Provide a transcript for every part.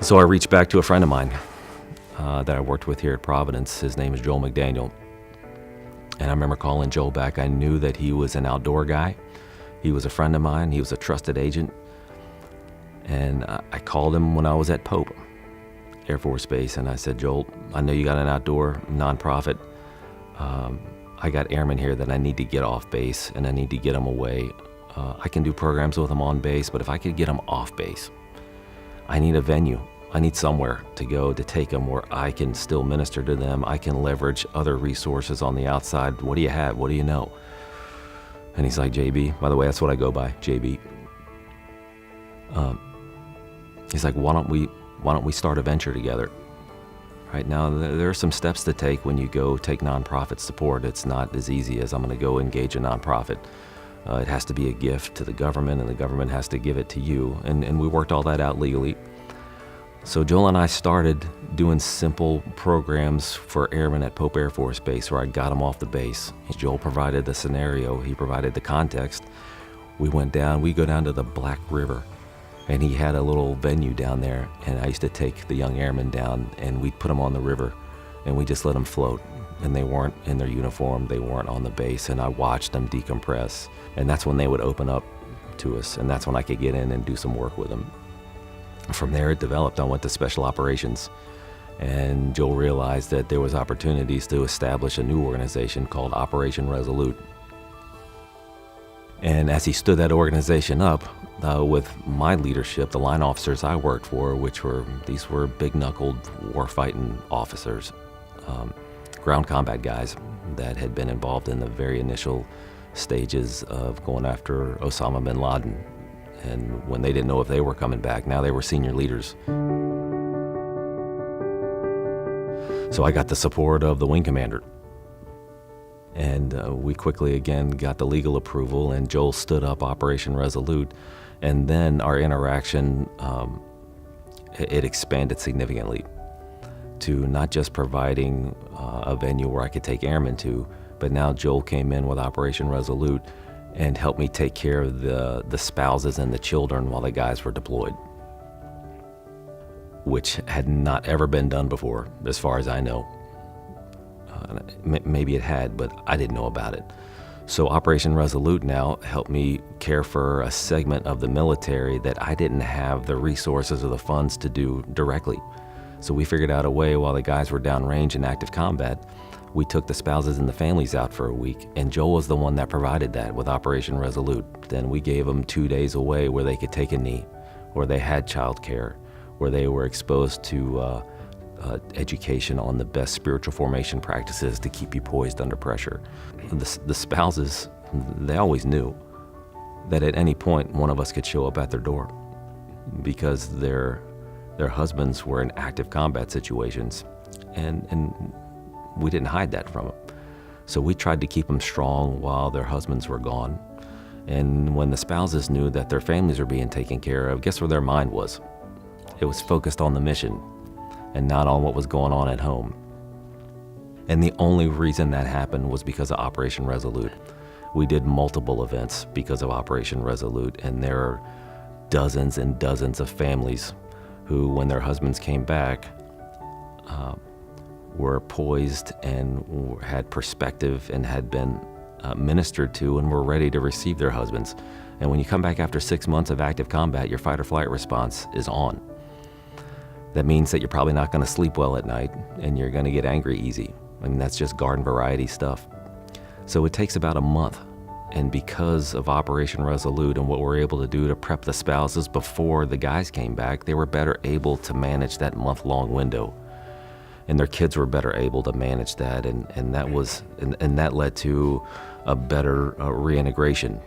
So I reached back to a friend of mine that I worked with here at Providence. His name is Joel McDaniel. And I remember calling Joel back. I knew that he was an outdoor guy. He was a friend of mine. He was a trusted agent. And I called him when I was at Pope Air Force Base, and I said, Joel, I know you got an outdoor nonprofit. I got airmen here that I need to get off base, and I need to get them away. I can do programs with them on base, but if I could get them off base, I need a venue. I need somewhere to go to take them where I can still minister to them. I can leverage other resources on the outside. What do you have? What do you know? And he's like, JB, by the way, that's what I go by, JB. He's like, why don't we start a venture together? Right now, there are some steps to take when you go take nonprofit support. It's not as easy as I'm going to go engage a nonprofit. It has to be a gift to the government, and the government has to give it to you. And we worked all that out legally. So Joel and I started doing simple programs for airmen at Pope Air Force Base, where I got them off the base. Joel provided the scenario. He provided the context. We go down to the Black River, and he had a little venue down there, and I used to take the young airmen down, and we'd put them on the river, and we just let them float. And they weren't in their uniform, they weren't on the base, and I watched them decompress. And that's when they would open up to us, and that's when I could get in and do some work with them. From there it developed. I went to special operations, and Joel realized that there was opportunities to establish a new organization called Operation Resolute. And as he stood that organization up, with my leadership, the line officers I worked for, these were big-knuckled war-fighting officers, ground combat guys that had been involved in the very initial stages of going after Osama bin Laden. And when they didn't know if they were coming back, now they were senior leaders. So I got the support of the wing commander. And we quickly again got the legal approval, and Joel stood up Operation Resolute. And then our interaction, it expanded significantly to not just providing a venue where I could take airmen to, but now Joel came in with Operation Resolute and helped me take care of the spouses and the children while the guys were deployed, which had not ever been done before, as far as I know. Maybe it had, but I didn't know about it. So Operation Resolute now helped me care for a segment of the military that I didn't have the resources or the funds to do directly. So we figured out a way while the guys were downrange in active combat. We took the spouses and the families out for a week, and Joel was the one that provided that with Operation Resolute. Then we gave them 2 days away where they could take a knee, where they had child care, where they were exposed to education on the best spiritual formation practices to keep you poised under pressure. The spouses, they always knew that at any point one of us could show up at their door because their husbands were in active combat situations, and we didn't hide that from them. So we tried to keep them strong while their husbands were gone. And when the spouses knew that their families were being taken care of, guess where their mind was? It was focused on the mission and not on what was going on at home. And the only reason that happened was because of Operation Resolute. We did multiple events because of Operation Resolute, and there are dozens and dozens of families who, when their husbands came back, were poised and had perspective and had been ministered to and were ready to receive their husbands. And when you come back after 6 months of active combat, your fight or flight response is on. That means that you're probably not going to sleep well at night, and you're going to get angry easy. I mean, that's just garden variety stuff. So it takes about a month. And because of Operation Resolute and what we're able to do to prep the spouses before the guys came back, they were better able to manage that month-long window. And their kids were better able to manage that, and that led to a better reintegration,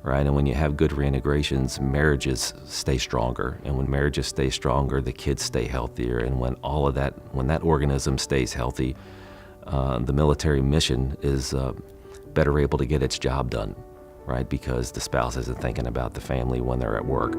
right? And when you have good reintegrations, marriages stay stronger, and when marriages stay stronger, the kids stay healthier, and when that organism stays healthy, the military mission is better able to get its job done, right? Because the spouse isn't thinking about the family when they're at work.